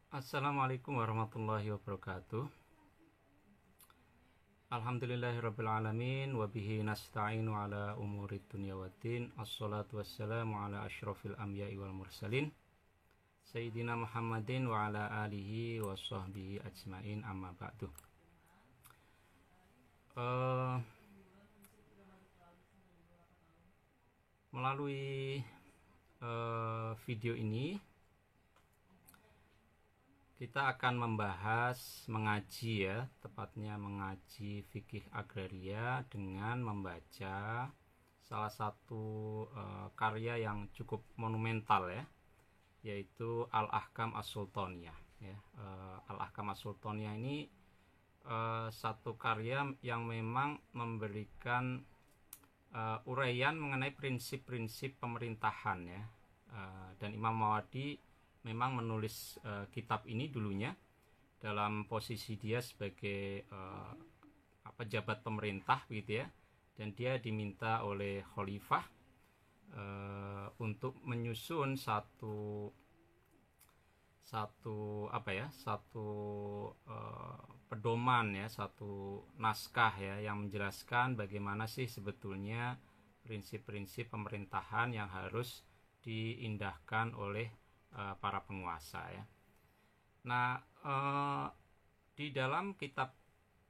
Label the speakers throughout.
Speaker 1: Assalamualaikum warahmatullahi wabarakatuh. Alhamdulillahirrabbilalamin. Wabihi nasta'inu ala umurid dunya waddin. Assalatu wassalamu ala ashrafil anbiya'i wal mursalin Sayyidina Muhammadin wa ala alihi wa sahbihi ajmain, amma ba'du. Melalui video ini kita akan membahas, mengaji ya, tepatnya mengaji fikih agraria dengan membaca salah satu karya yang cukup monumental ya, yaitu Al-Ahkam As-Sultaniyah ya. Al-Ahkam As-Sultaniyah ini satu karya yang memang memberikan uraian mengenai prinsip-prinsip pemerintahan ya. Dan Imam Mawardi memang menulis kitab ini dulunya dalam posisi dia sebagai pejabat pemerintah begitu ya, dan dia diminta oleh khalifah untuk menyusun satu pedoman ya, satu naskah ya, yang menjelaskan bagaimana sih sebetulnya prinsip-prinsip pemerintahan yang harus diindahkan oleh para penguasa ya. Nah, di dalam kitab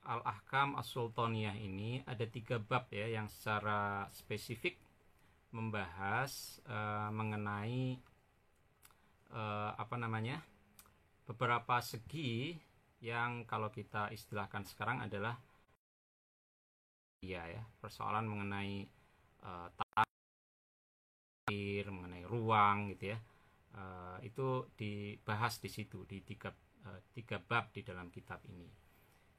Speaker 1: Al-Ahkam As-Sultaniyah ini ada 3 bab ya, yang secara spesifik membahas mengenai beberapa segi yang kalau kita istilahkan sekarang adalah ya, persoalan mengenai tanah, mengenai ruang gitu ya. Itu dibahas di situ di tiga bab di dalam kitab ini,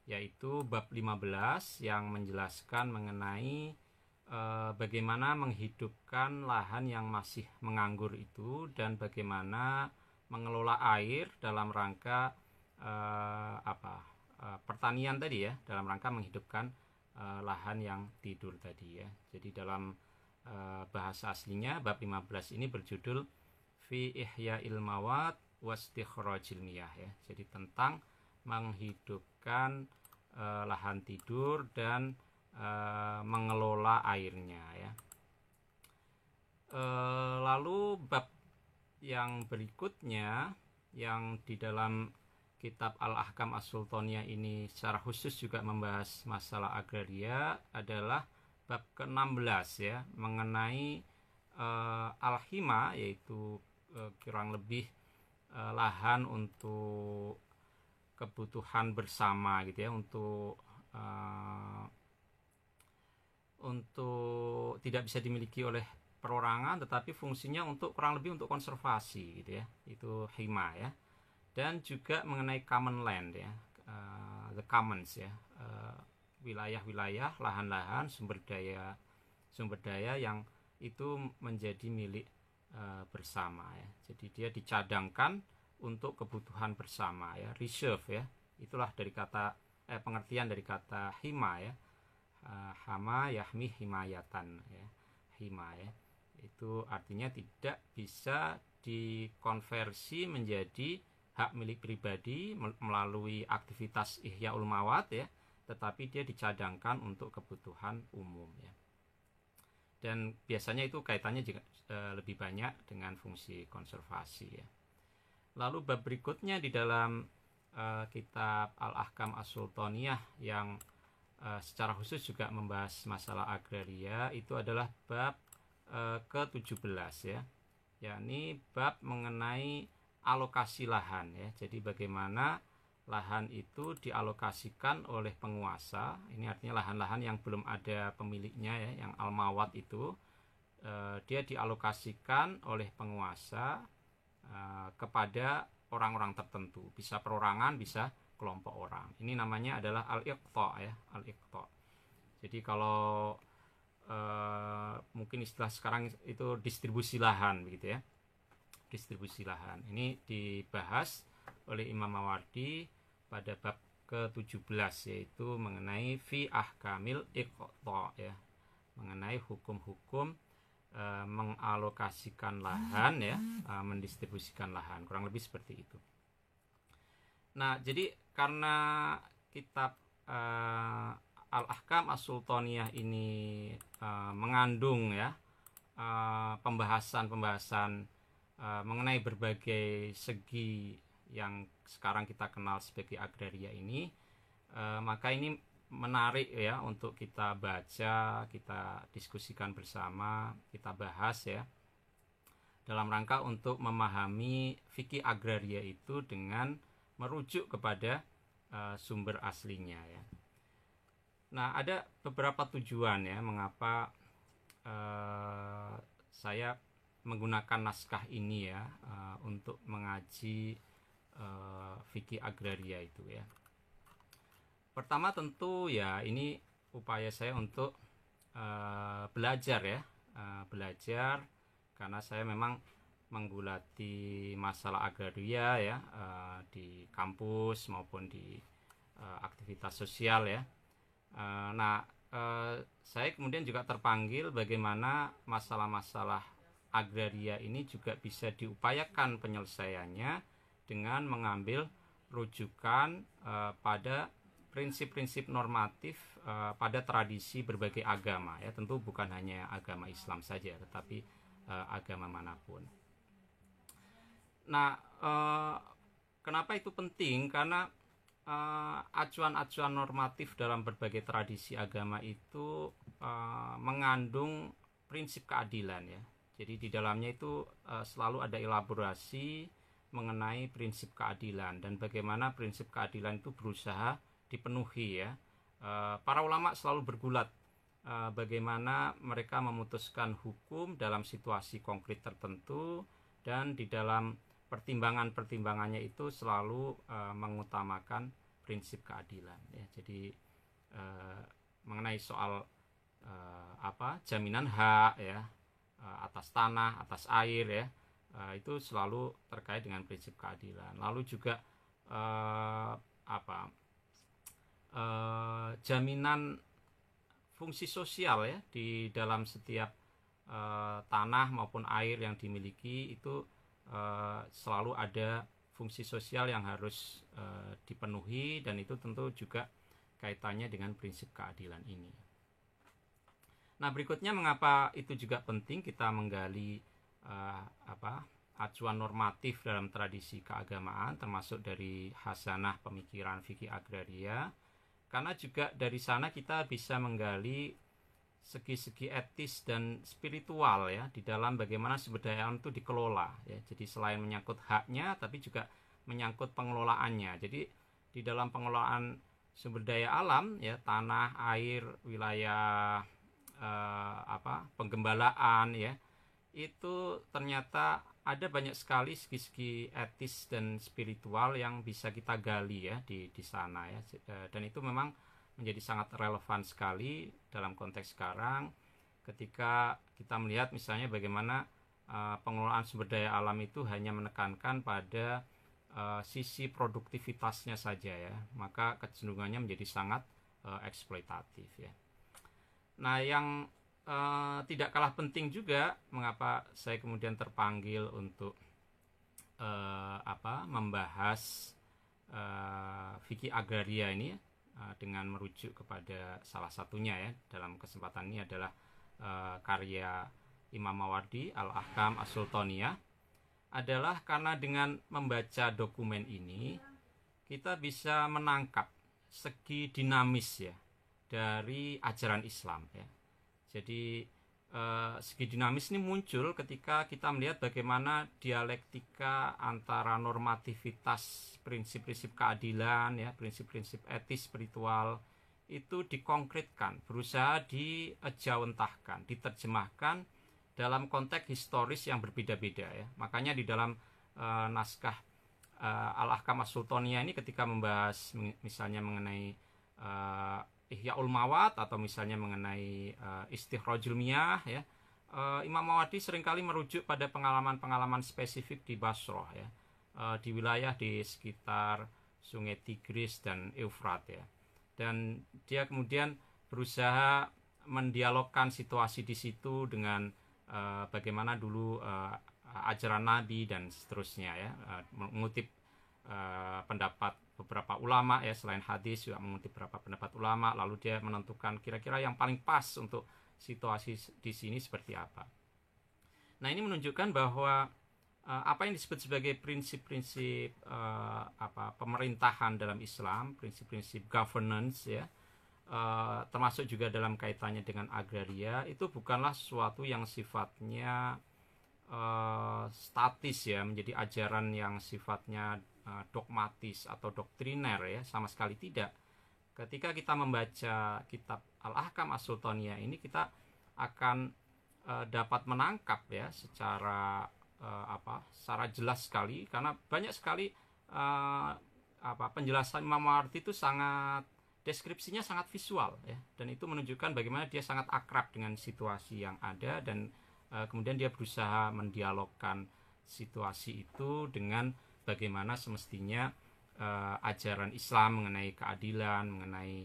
Speaker 1: yaitu bab 15 yang menjelaskan mengenai bagaimana menghidupkan lahan yang masih menganggur itu, dan bagaimana mengelola air dalam rangka pertanian tadi ya, dalam rangka menghidupkan lahan yang tidur tadi ya. Jadi dalam bahasa aslinya bab 15 ini berjudul Fi Ihya'il Mawat Wastikhrajil Miyah ya. Jadi tentang menghidupkan lahan tidur dan mengelola airnya ya. Lalu bab yang berikutnya yang di dalam kitab Al-Ahkam As-Sultaniyah ini secara khusus juga membahas masalah agraria adalah bab ke-16 ya, mengenai al-hima, yaitu kurang lebih lahan untuk kebutuhan bersama gitu ya, untuk tidak bisa dimiliki oleh perorangan, tetapi fungsinya untuk kurang lebih untuk konservasi gitu ya, itu hima ya. Dan juga mengenai common land ya, the commons ya, wilayah-wilayah, lahan-lahan, sumber daya yang itu menjadi milik bersama ya. Jadi dia dicadangkan untuk kebutuhan bersama ya, reserve ya. Itulah dari kata pengertian dari kata hima ya. Hama yahmi himayatan ya. Hima ya, itu artinya tidak bisa dikonversi menjadi hak milik pribadi melalui aktivitas ihyaul mawat ya, tetapi dia dicadangkan untuk kebutuhan umum ya. Dan biasanya itu kaitannya juga lebih banyak dengan fungsi konservasi ya. Lalu bab berikutnya di dalam kitab Al-Ahkam As-Sultaniyah yang secara khusus juga membahas masalah agraria, itu adalah bab ke-17 ya, yakni bab mengenai alokasi lahan ya. Jadi bagaimana lahan itu dialokasikan oleh penguasa. Ini artinya lahan-lahan yang belum ada pemiliknya ya, yang al-mawat itu dia dialokasikan oleh penguasa kepada orang-orang tertentu, bisa perorangan, bisa kelompok orang. Ini namanya adalah al-iqta ya, al-iqta. Jadi kalau mungkin istilah sekarang itu distribusi lahan begitu ya, distribusi lahan. Ini dibahas oleh Imam Mawardi pada bab ke-17, yaitu mengenai fi ahkamil iqta ya, mengenai hukum-hukum mengalokasikan lahan ya, mendistribusikan lahan, kurang lebih seperti itu. Nah, jadi karena kitab Al-Ahkam As-Sultaniyah ini mengandung ya pembahasan-pembahasan mengenai berbagai segi yang sekarang kita kenal sebagai agraria ini, maka ini menarik ya untuk kita baca, kita diskusikan bersama, kita bahas ya, dalam rangka untuk memahami fikih agraria itu dengan merujuk kepada sumber aslinya ya. Nah, ada beberapa tujuan ya mengapa saya menggunakan naskah ini ya untuk mengaji fikih agraria itu ya. Pertama tentu ya ini upaya saya untuk belajar ya, belajar karena saya memang menggulati masalah agraria ya di kampus maupun di aktivitas sosial ya. Nah, saya kemudian juga terpanggil bagaimana masalah-masalah agraria ini juga bisa diupayakan penyelesaiannya dengan mengambil rujukan pada prinsip-prinsip normatif pada tradisi berbagai agama ya, tentu bukan hanya agama Islam saja tetapi agama manapun. Nah, kenapa itu penting? Karena acuan-acuan normatif dalam berbagai tradisi agama itu mengandung prinsip keadilan ya. Jadi di dalamnya itu selalu ada elaborasi mengenai prinsip keadilan dan bagaimana prinsip keadilan itu berusaha dipenuhi ya. Para ulama selalu bergulat bagaimana mereka memutuskan hukum dalam situasi konkret tertentu, dan di dalam pertimbangannya itu selalu mengutamakan prinsip keadilan ya. Jadi mengenai soal jaminan hak ya atas tanah, atas air ya, itu selalu terkait dengan prinsip keadilan. Lalu juga jaminan fungsi sosial ya di dalam setiap tanah maupun air yang dimiliki itu selalu ada fungsi sosial yang harus dipenuhi, dan itu tentu juga kaitannya dengan prinsip keadilan ini. Nah, berikutnya mengapa itu juga penting kita menggali acuan normatif dalam tradisi keagamaan, termasuk dari hasanah pemikiran fikih agraria, karena juga dari sana kita bisa menggali segi-segi etis dan spiritual ya di dalam bagaimana sumber daya alam itu dikelola ya. Jadi selain menyangkut haknya tapi juga menyangkut pengelolaannya. Jadi di dalam pengelolaan sumber daya alam ya, tanah, air, wilayah penggembalaan ya, itu ternyata ada banyak sekali segi-segi etis dan spiritual yang bisa kita gali ya di sana ya. Dan itu memang menjadi sangat relevan sekali dalam konteks sekarang ketika kita melihat misalnya bagaimana pengelolaan sumber daya alam itu hanya menekankan pada sisi produktivitasnya saja ya, maka kecenderungannya menjadi sangat eksploitatif ya. Nah, yang tidak kalah penting juga mengapa saya kemudian terpanggil untuk membahas fikih agraria ini dengan merujuk kepada salah satunya ya dalam kesempatan ini adalah karya Imam Mawardi Al-Ahkam As-Sultaniyah, adalah karena dengan membaca dokumen ini kita bisa menangkap segi dinamis ya dari ajaran Islam ya. Jadi segi dinamis ini muncul ketika kita melihat bagaimana dialektika antara normativitas prinsip-prinsip keadilan ya, prinsip-prinsip etis spiritual itu dikonkretkan, berusaha dijauntahkan, diterjemahkan dalam konteks historis yang berbeda-beda ya. Makanya di dalam naskah Al-Ahkam As-Sultaniyah ini ketika membahas misalnya mengenai Ihya'ul Mawad atau misalnya mengenai Istikhrajul Miyah ya, Imam Mawardi seringkali merujuk pada pengalaman-pengalaman spesifik di Basrah ya, di wilayah di sekitar Sungai Tigris dan Eufrat ya. Dan dia kemudian berusaha mendialogkan situasi di situ dengan bagaimana dulu ajaran Nabi dan seterusnya ya, mengutip pendapat beberapa ulama ya, selain hadis juga mengutip beberapa pendapat ulama, lalu dia menentukan kira-kira yang paling pas untuk situasi di sini seperti apa. Nah, ini menunjukkan bahwa apa yang disebut sebagai prinsip-prinsip pemerintahan dalam Islam, prinsip-prinsip governance ya, termasuk juga dalam kaitannya dengan agraria, itu bukanlah sesuatu yang sifatnya statis ya, menjadi ajaran yang sifatnya dogmatis atau doktriner ya, sama sekali tidak. Ketika kita membaca kitab Al-Ahkam As-Sultaniyah ini, kita akan dapat menangkap ya secara jelas sekali, karena banyak sekali penjelasan Imam Mawardi itu sangat, deskripsinya sangat visual ya, dan itu menunjukkan bagaimana dia sangat akrab dengan situasi yang ada, dan kemudian dia berusaha mendialogkan situasi itu dengan bagaimana semestinya ajaran Islam mengenai keadilan, mengenai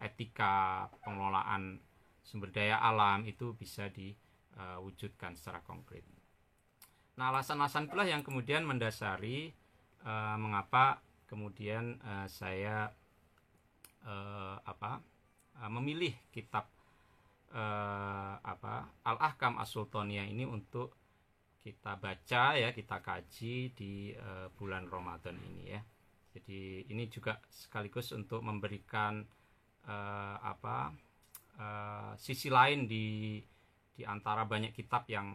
Speaker 1: etika pengelolaan sumber daya alam itu bisa diwujudkan secara konkret. Nah, alasan-alasan itulah yang kemudian mendasari mengapa kemudian saya memilih kitab Al-Ahkam As-Sultaniyah ini untuk kita baca ya, kita kaji di bulan Ramadan ini ya. Jadi ini juga sekaligus untuk memberikan sisi lain di antara banyak kitab yang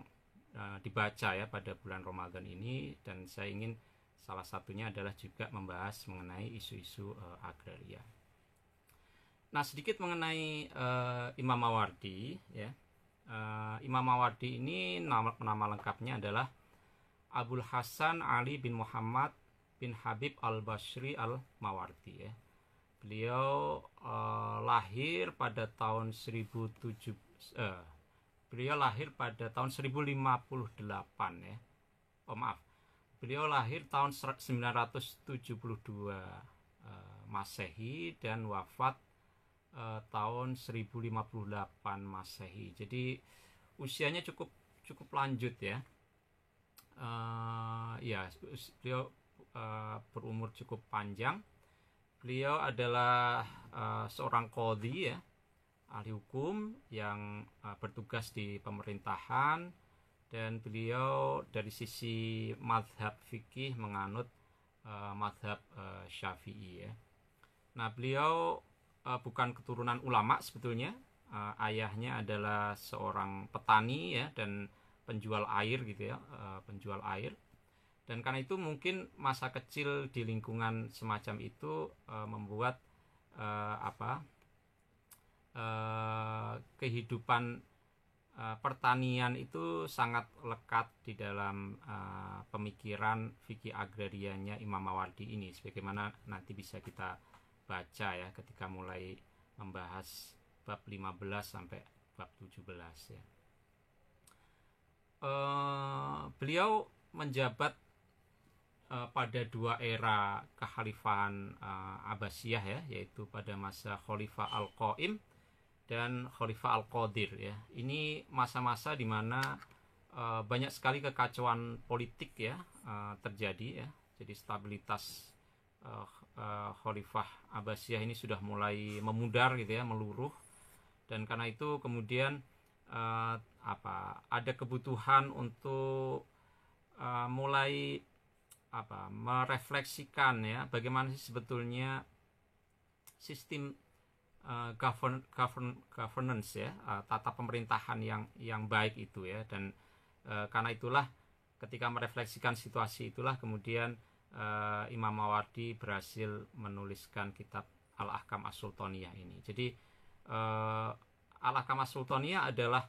Speaker 1: dibaca ya pada bulan Ramadan ini, dan saya ingin salah satunya adalah juga membahas mengenai isu-isu agraria. Nah, sedikit mengenai Imam Mawardi ya. Imam Mawardi ini nama lengkapnya adalah Abul Hasan Ali bin Muhammad bin Habib al-Bashri al-Mawardi ya. Beliau lahir pada tahun 1058 ya. Beliau lahir tahun 972 Masehi dan wafat tahun 1058 Masehi. Jadi usianya cukup lanjut ya. Beliau berumur cukup panjang. Beliau adalah seorang qadhi ya, ahli hukum yang bertugas di pemerintahan, dan beliau dari sisi mazhab fikih menganut mazhab Syafi'i ya. Nah, beliau bukan keturunan ulama sebetulnya. Ayahnya adalah seorang petani ya, dan penjual air gitu ya, penjual air. Dan karena itu mungkin masa kecil di lingkungan semacam itu membuat kehidupan pertanian itu sangat lekat di dalam pemikiran fikih agrarianya Imam Mawardi ini, sebagaimana nanti bisa kita baca ya ketika mulai membahas bab 15 sampai bab 17 ya. Beliau menjabat pada dua era kekhalifahan Abbasiyah ya, yaitu pada masa Khalifah Al-Qaim dan Khalifah Al-Qadir ya. Ini masa-masa di mana banyak sekali kekacauan politik ya terjadi ya. Jadi stabilitas Khalifah Abbasiyah ini sudah mulai memudar gitu ya, meluruh, dan karena itu kemudian ada kebutuhan untuk mulai merefleksikan ya bagaimana sih sebetulnya sistem governance ya, tata pemerintahan yang baik itu ya. Dan karena itulah ketika merefleksikan situasi itulah kemudian Imam Mawardi berhasil menuliskan kitab Al-Ahkam As-Sultaniyah ini. Jadi Al-Ahkam As-Sultaniyah adalah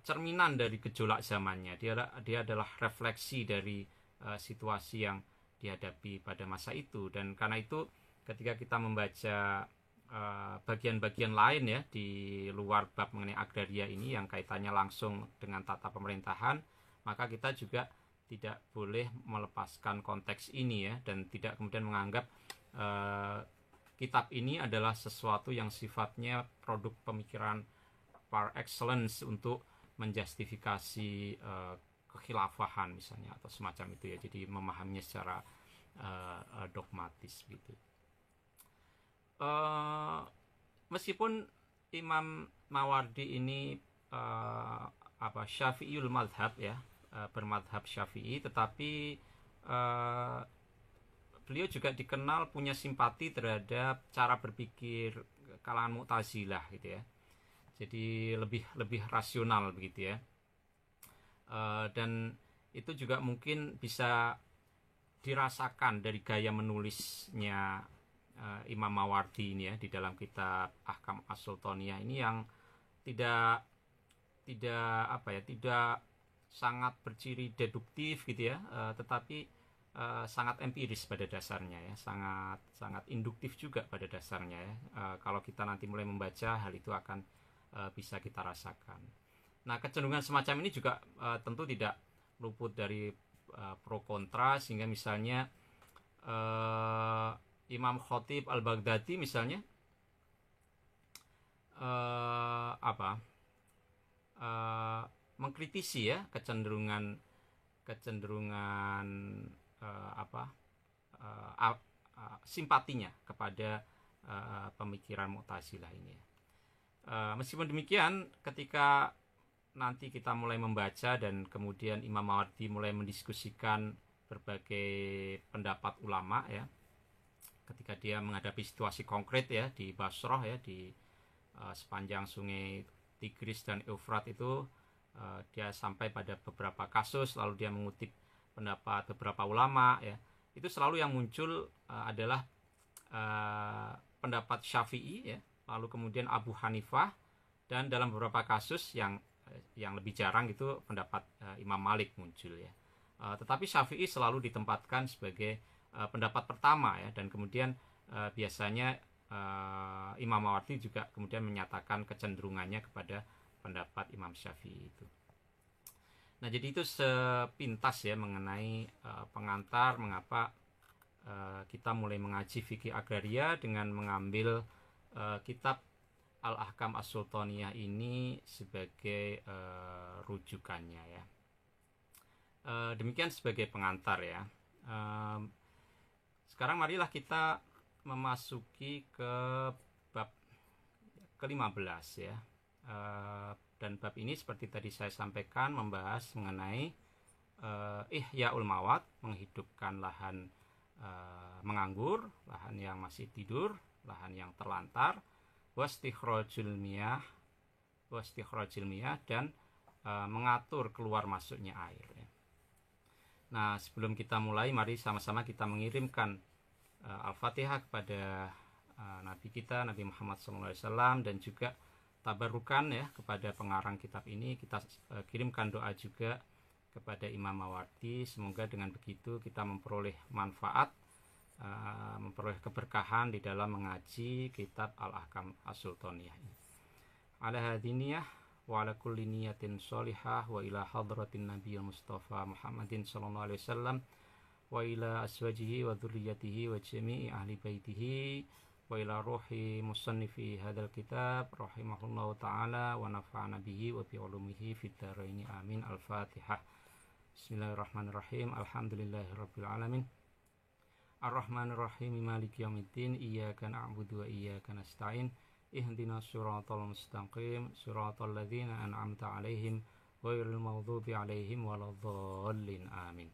Speaker 1: cerminan dari gejolak zamannya. Dia adalah refleksi dari situasi yang dihadapi pada masa itu, dan karena itu ketika kita membaca bagian-bagian lain ya di luar bab mengenai agraria ini yang kaitannya langsung dengan tata pemerintahan, maka kita juga tidak boleh melepaskan konteks ini ya, dan tidak kemudian menganggap kitab ini adalah sesuatu yang sifatnya produk pemikiran par excellence untuk menjustifikasi kekhilafahan misalnya atau semacam itu ya. Jadi memahaminya secara dogmatis gitu. Meskipun Imam Mawardi ini Syafi'iyul madhab ya, bermadhab Syafi'i, tetapi beliau juga dikenal punya simpati terhadap cara berpikir kalangan Mu'tazilah gitu ya. Jadi lebih rasional begitu ya. Dan itu juga mungkin bisa dirasakan dari gaya menulisnya Imam Mawardi ini ya, di dalam kitab Ahkam As-Sultaniyah ini, yang tidak sangat berciri deduktif gitu ya, tetapi sangat empiris pada dasarnya ya, sangat induktif juga pada dasarnya ya. Kalau kita nanti mulai membaca, hal itu akan bisa kita rasakan. Nah, kecenderungan semacam ini juga tentu tidak luput dari pro kontra, sehingga misalnya Imam Khatib Al-Baghdadi misalnya mengkritisi ya kecenderungan simpatinya kepada pemikiran Mu'tazilah ini. Meskipun demikian, ketika nanti kita mulai membaca dan kemudian Imam Mawardi mulai mendiskusikan berbagai pendapat ulama ya, ketika dia menghadapi situasi konkret ya di Basrah ya, di sepanjang sungai Tigris dan Eufrat itu, dia sampai pada beberapa kasus, lalu dia mengutip pendapat beberapa ulama ya. Itu selalu yang muncul adalah pendapat Syafi'i ya, lalu kemudian Abu Hanifah, dan dalam beberapa kasus yang lebih jarang itu pendapat Imam Malik muncul ya. Tetapi Syafi'i selalu ditempatkan sebagai pendapat pertama ya, dan kemudian biasanya Imam Mawardi juga kemudian menyatakan kecenderungannya kepada pendapat Imam Syafi'i itu. Nah, jadi itu sepintas ya mengenai pengantar mengapa kita mulai mengaji fikih agraria dengan mengambil kitab Al-Ahkam As-Sultaniyah ini sebagai rujukannya ya. Demikian sebagai pengantar ya. Sekarang marilah kita memasuki ke bab ke-15 ya. Dan bab ini seperti tadi saya sampaikan membahas mengenai Ihya'ul Mawat, menghidupkan lahan menganggur, lahan yang masih tidur, lahan yang terlantar, wastikhrajul miyah, dan mengatur keluar masuknya air ya. Nah, sebelum kita mulai, mari sama-sama kita mengirimkan Al-Fatihah kepada Nabi kita, Nabi Muhammad SAW, dan juga tabarukan ya kepada pengarang kitab ini. Kita kirimkan doa juga kepada Imam Mawardi, semoga dengan begitu kita memperoleh manfaat, memperoleh keberkahan di dalam mengaji kitab Al-Ahkam As-Sultaniyah ini. Ala hadiniyah wa ala kulli niyatin sholihah wa ila hadratin nabiyil mustafa Muhammadin sallallahu alaihi wasallam wa ila aswajihi wa dhurriyyatihi wa jami'i ahli baitihi wa ila ruhi musannifi hadzal kitab rahimahullahu taala wa nafa'ana bihi wa bi ulumihi fid dharain amin. Al-Fatihah. Bismillahirrahmanirrahim. Alhamdulillahirabbil alamin. Ar-Rahmanir-Rahim. Maliki yaumiddin. Iyyaka na'budu wa iyyaka nasta'in. Ihdinas siratal mustaqim. Siratal ladzina an'amta 'alaihim ghairil maghdubi 'alaihim waladdallin. Amin.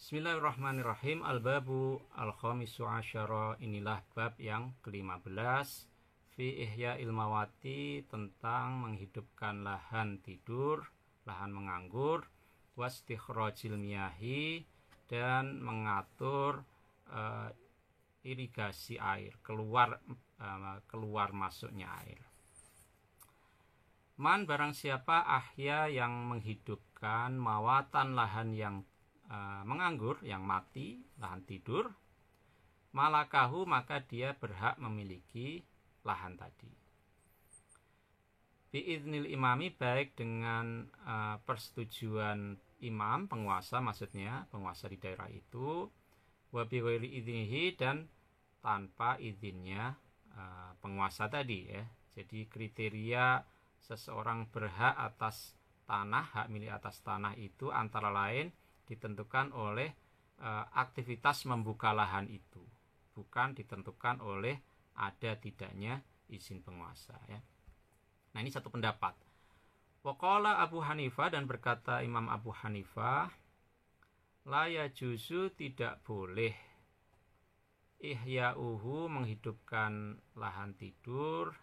Speaker 1: Bismillahirrahmanirrahim. Al-babu al-khamisu asyara. Inilah bab yang ke-15 fi ihya'il mawati, tentang menghidupkan lahan tidur, lahan menganggur, wastikhrajil miyahi, dan mengatur irigasi air, keluar masuknya air. Man, barang siapa ahya yang menghidupkan mawatan, lahan yang menganggur, yang mati, lahan tidur, malakahu, maka dia berhak memiliki lahan tadi. Biiznil imami, baik dengan persetujuan imam, penguasa, maksudnya penguasa di daerah itu, wa bi ghairi idnihi, dan tanpa izinnya penguasa tadi ya. Jadi kriteria seseorang berhak atas tanah, hak milik atas tanah itu antara lain ditentukan oleh aktivitas membuka lahan itu, bukan ditentukan oleh ada tidaknya izin penguasa ya. Nah, ini satu pendapat. Waqala Abu Hanifah, dan berkata Imam Abu Hanifah, la yajuzu, tidak boleh, ihya'uhu, menghidupkan lahan tidur,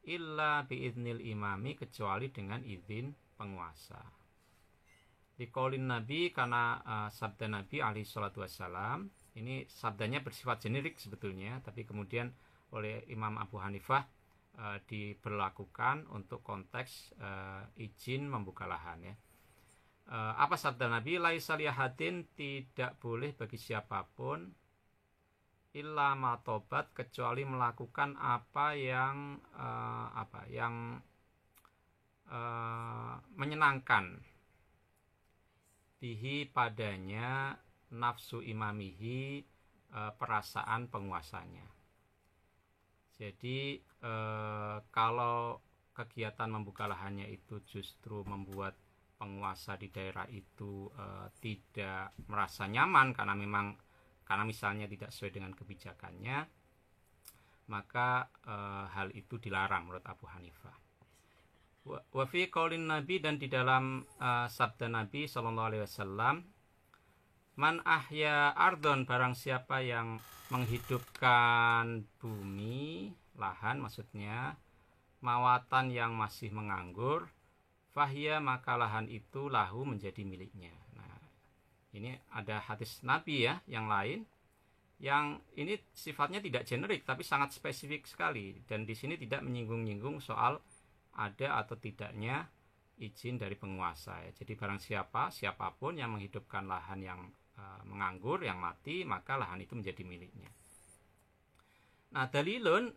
Speaker 1: illa biiznil imami, kecuali dengan izin penguasa. Diqaulin Nabi, karena sabda Nabi alaihi salatu wassalam, ini sabdanya bersifat generik sebetulnya, tapi kemudian oleh Imam Abu Hanifah diberlakukan untuk konteks izin membuka lahan ya. Apa sabda Nabi? Laisa liahadin, tidak boleh bagi siapapun, illa ma tobat, kecuali melakukan apa yang menyenangkan, bihi, padanya, nafsu imamihi, perasaan penguasanya. Jadi kalau kegiatan membuka lahannya itu justru membuat penguasa di daerah itu tidak merasa nyaman karena misalnya tidak sesuai dengan kebijakannya, maka hal itu dilarang menurut Abu Hanifah. Wa fi qaulin Nabi, dan di dalam sabda Nabi sallallahu alaihi wasallam, man ahya ardon, barang siapa yang menghidupkan bumi, lahan maksudnya, mawatan, yang masih menganggur, fahya, maka lahan itu lahu, menjadi miliknya. Nah, ini ada hadis Nabi ya yang lain, yang ini sifatnya tidak generik tapi sangat spesifik sekali, dan di sini tidak menyinggung-nyinggung soal ada atau tidaknya izin dari penguasa ya. Jadi barang siapapun yang menghidupkan lahan yang menganggur, yang mati, maka lahan itu menjadi miliknya. Nah, dalilun,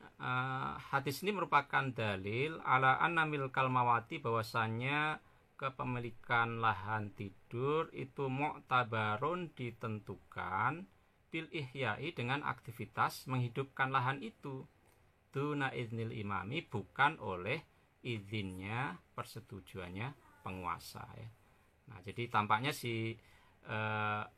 Speaker 1: hadis ini merupakan dalil ala anna milkal mawati, bahwasannya kepemilikan lahan tidur itu mu'tabarun, ditentukan, bil ihyai, dengan aktivitas menghidupkan lahan itu, duna iznil imami, bukan oleh izinnya, persetujuannya penguasa ya. Nah, jadi tampaknya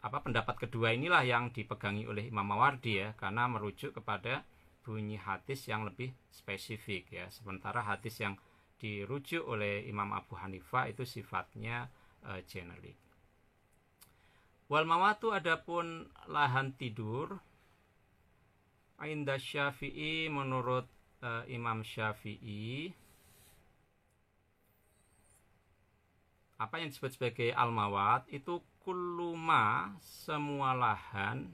Speaker 1: pendapat kedua inilah yang dipegangi oleh Imam Mawardi ya, karena merujuk kepada bunyi hadis yang lebih spesifik ya, sementara hadis yang dirujuk oleh Imam Abu Hanifah itu sifatnya generik. Wal mawatu, adapun lahan tidur, inda Syafi'i, menurut Imam Syafi'i, apa yang disebut sebagai al-mawat itu kulluma, semua lahan,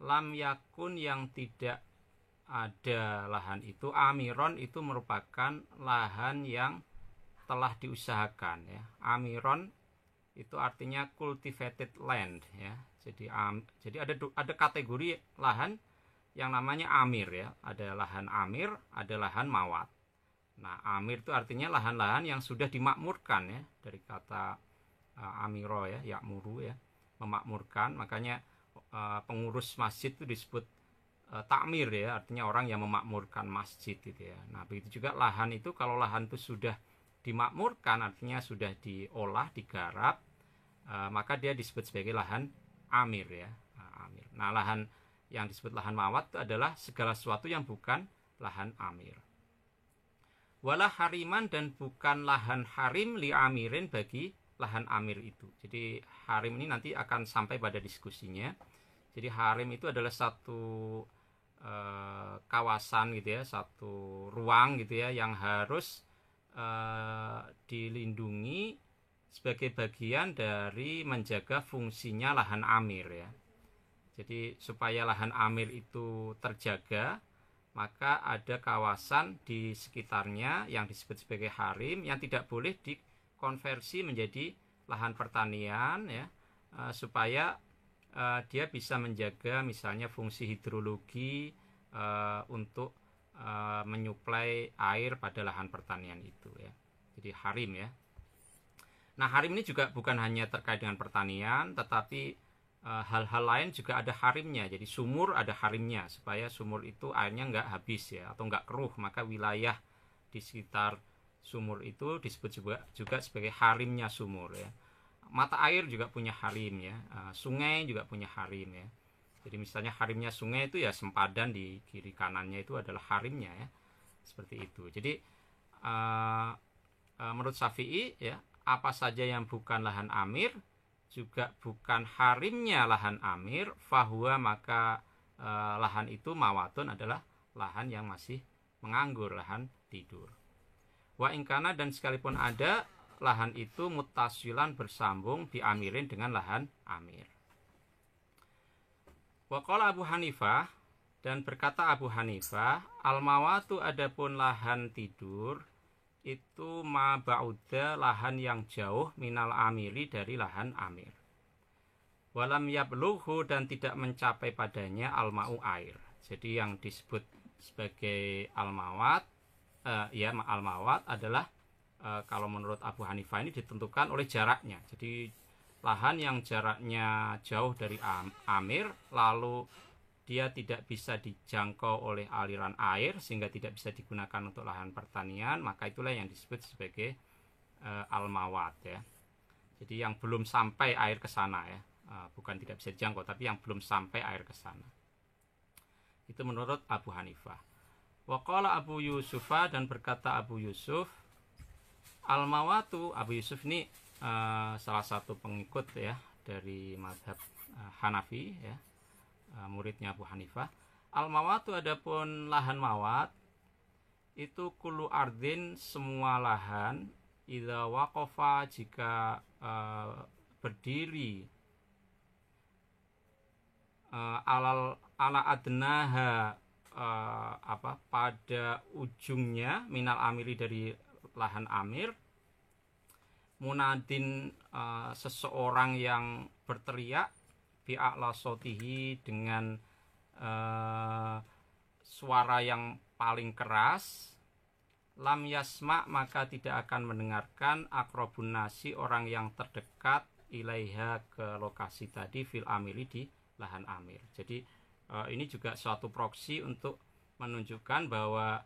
Speaker 1: lam yakun, yang tidak ada lahan itu, amiron, itu merupakan lahan yang telah diusahakan ya. Amiron itu artinya cultivated land ya. Jadi ada kategori lahan yang namanya amir ya. Ada lahan amir, ada lahan mawat. Nah, amir itu artinya lahan-lahan yang sudah dimakmurkan ya, dari kata amiro ya, yakmuru ya, memakmurkan. Makanya pengurus masjid itu disebut takmir ya, artinya orang yang memakmurkan masjid gitu ya. Nah, begitu juga lahan itu, kalau lahan itu sudah dimakmurkan, artinya sudah diolah, digarap, maka dia disebut sebagai lahan amir ya. Amir. Nah, lahan yang disebut lahan mawat itu adalah segala sesuatu yang bukan lahan amir. Wala hariman, dan bukan lahan harim li amirin, bagi lahan amir itu. Jadi harim ini nanti akan sampai pada diskusinya. Jadi harim itu adalah satu kawasan gitu ya, satu ruang gitu ya, yang harus dilindungi sebagai bagian dari menjaga fungsinya lahan amir ya. Jadi supaya lahan amir itu terjaga, maka ada kawasan di sekitarnya yang disebut sebagai harim, yang tidak boleh dikonversi menjadi lahan pertanian ya, supaya dia bisa menjaga misalnya fungsi hidrologi untuk menyuplai air pada lahan pertanian itu ya. Jadi harim ya. Nah, harim ini juga bukan hanya terkait dengan pertanian, tetapi hal-hal lain juga ada harimnya. Jadi sumur ada harimnya, supaya sumur itu airnya nggak habis ya, atau nggak keruh, maka wilayah di sekitar sumur itu disebut juga sebagai harimnya sumur ya. mata air juga punya harim ya, sungai juga punya harim ya. Jadi misalnya harimnya sungai itu ya sempadan di kiri kanannya itu adalah harimnya ya, seperti itu. Jadi menurut Syafi'i ya, apa saja yang bukan lahan amir juga bukan harimnya lahan amir, fahuwa maka lahan itu mawatun adalah lahan yang masih menganggur, lahan tidur. Wa ingkana dan sekalipun ada lahan itu mutasilan bersambung biamirin dengan lahan amir. Waqala Abu Hanifah dan berkata Abu Hanifah, al-mawatu adapun lahan tidur itu ma ba'uda lahan yang jauh minal amiri dari lahan amir. Walam yablughu dan tidak mencapai padanya al-ma'u air. Jadi yang disebut sebagai al-mawat al-mawat adalah kalau menurut Abu Hanifah ini ditentukan oleh jaraknya. Jadi lahan yang jaraknya jauh dari amir lalu dia tidak bisa dijangkau oleh aliran air sehingga tidak bisa digunakan untuk lahan pertanian, maka itulah yang disebut sebagai al-mawat ya. Jadi yang belum sampai air ke sana ya, bukan tidak bisa dijangkau tapi yang belum sampai air ke sana. Itu menurut Abu Hanifah. Waqala Abu Yusufa dan berkata Abu Yusuf, al-mawatu, Abu Yusuf ini salah satu pengikut ya dari mazhab Hanafi ya, muridnya Abu Hanifah. Al-mawatu adapun lahan mawat itu kullu ardin semua lahan idza waqafa jika berdiri ala adnaha pada ujungnya minal amiri dari lahan amir, munadin seseorang yang berteriak bi'a'la sotihi dengan suara yang paling keras, lam yasma maka tidak akan mendengarkan akrobun nasi orang yang terdekat ilaiha ke lokasi tadi fil amiri di lahan amir. Jadi ini juga suatu proksi untuk menunjukkan bahwa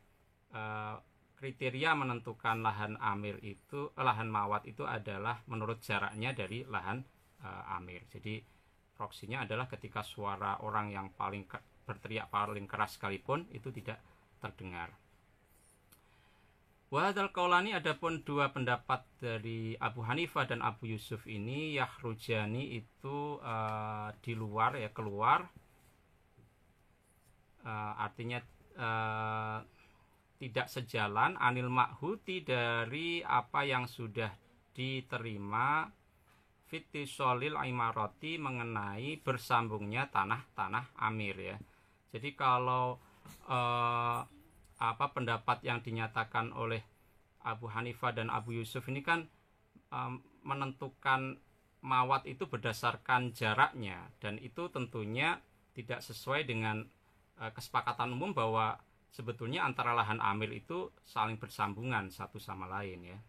Speaker 1: kriteria menentukan lahan amir itu, lahan mawat itu adalah menurut jaraknya dari lahan amir. Jadi proksinya adalah ketika suara orang yang paling berteriak paling keras sekalipun itu tidak terdengar. Wahadal qaulani adapun dua pendapat dari Abu Hanifah dan Abu Yusuf ini yakhrujani itu di luar ya, keluar, artinya tidak sejalan anil ma'huti dari apa yang sudah diterima fitisolil imarati mengenai bersambungnya tanah-tanah amir ya. Jadi kalau pendapat yang dinyatakan oleh Abu Hanifah dan Abu Yusuf ini kan menentukan mawat itu berdasarkan jaraknya, dan itu tentunya tidak sesuai dengan kesepakatan umum bahwa sebetulnya antara lahan amir itu saling bersambungan satu sama lain ya.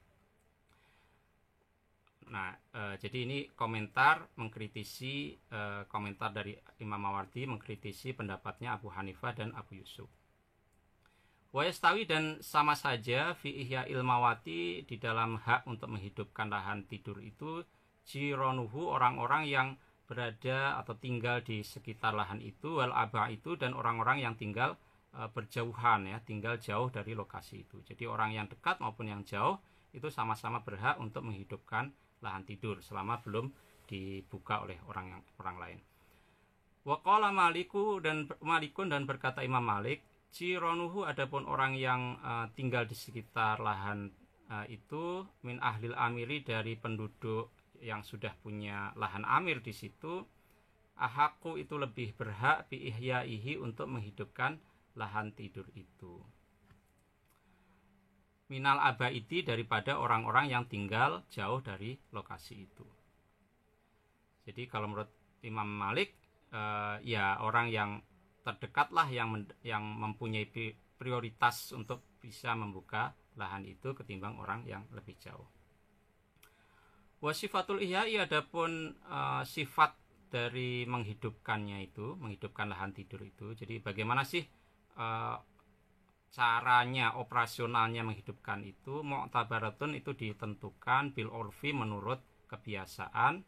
Speaker 1: Nah, jadi ini komentar mengkritisi komentar dari Imam Mawardi mengkritisi pendapatnya Abu Hanifah dan Abu Yusuf. Wa yastawi dan sama saja fi ihya ilmawati di dalam hak untuk menghidupkan lahan tidur itu jironuhu orang-orang yang berada atau tinggal di sekitar lahan itu, wal aba itu dan orang-orang yang tinggal berjauhan ya, tinggal jauh dari lokasi itu. Jadi orang yang dekat maupun yang jauh itu sama-sama berhak untuk menghidupkan lahan tidur selama belum dibuka oleh orang lain. Wa qala Malikun dan berkata Imam Malik, jironuhu adapun orang yang tinggal di sekitar lahan itu min ahlil amiri dari penduduk yang sudah punya lahan amir di situ, ahaku itu lebih berhak bi ihyaihi untuk menghidupkan lahan tidur itu. Minal abaidi daripada orang-orang yang tinggal jauh dari lokasi itu. Jadi kalau menurut Imam Malik ya orang yang terdekatlah yang mempunyai prioritas untuk bisa membuka lahan itu ketimbang orang yang lebih jauh. Wasifatul ihya'i adapun sifat dari menghidupkannya itu, menghidupkan lahan tidur itu. Jadi bagaimana sih caranya, operasionalnya menghidupkan itu? Mu'tabaratun itu ditentukan bil urfi menurut kebiasaan,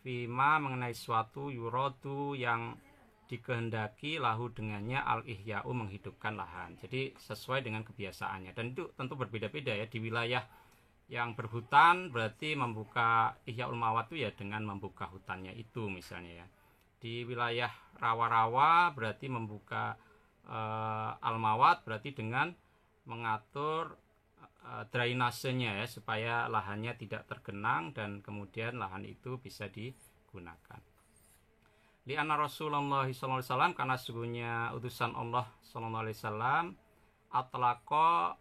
Speaker 1: fima mengenai suatu yurodu yang dikehendaki lahu dengannya al-ihya'u menghidupkan lahan. Jadi sesuai dengan kebiasaannya, dan itu tentu berbeda-beda ya. Di wilayah yang berhutan berarti membuka ihya'ul mawat itu ya dengan membuka hutannya itu misalnya ya. Di wilayah rawa-rawa berarti membuka al-mawat berarti dengan mengatur drainasenya ya, supaya lahannya tidak tergenang dan kemudian lahan itu bisa digunakan. Li'anna Rasulullah SAW, karena sesungguhnya utusan Allah SAW atlaqa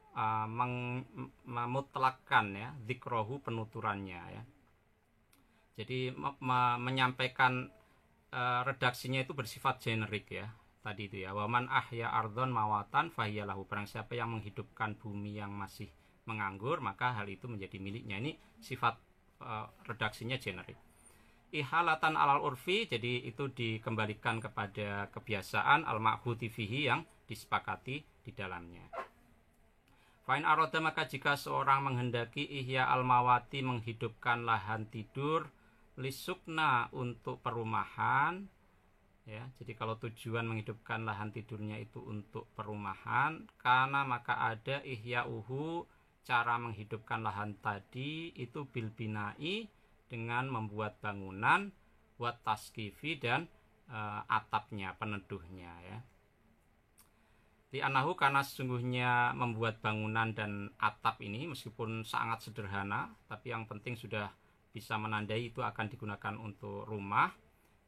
Speaker 1: memutlakkan ya dzikrohu penuturannya ya. Jadi menyampaikan redaksinya itu bersifat generik ya. Tadi itu ya, waman ahya ardhon mawatan fahiyalahu, barang siapa yang menghidupkan bumi yang masih menganggur maka hal itu menjadi miliknya. Ini sifat redaksinya generik. Ihalatan alal urfi, jadi itu dikembalikan kepada kebiasaan al-ma'huti fihi yang disepakati di dalamnya. Fa'in aroda, maka jika seorang menghendaki ihya al-mawati menghidupkan lahan tidur lisukna untuk perumahan ya, jadi kalau tujuan menghidupkan lahan tidurnya itu untuk perumahan, karena maka ada ihya'uhu, cara menghidupkan lahan tadi itu bil binai, dengan membuat bangunan, buat taskifi dan atapnya, peneduhnya ya. Di anahu, karena sesungguhnya membuat bangunan dan atap ini meskipun sangat sederhana, tapi yang penting sudah bisa menandai itu akan digunakan untuk rumah.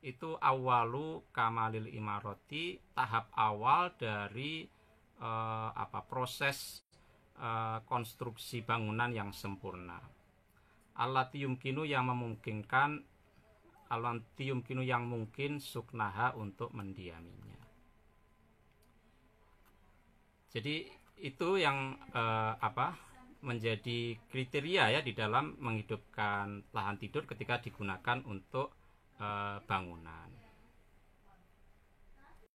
Speaker 1: Itu awalu kamalil imaroti, tahap awal dari proses konstruksi bangunan yang sempurna. Allati yumkinu, yang memungkinkan, allati yumkinu yang mungkin suknaha untuk mendiaminya. Jadi itu yang menjadi kriteria ya di dalam menghidupkan lahan tidur ketika digunakan untuk bangunan.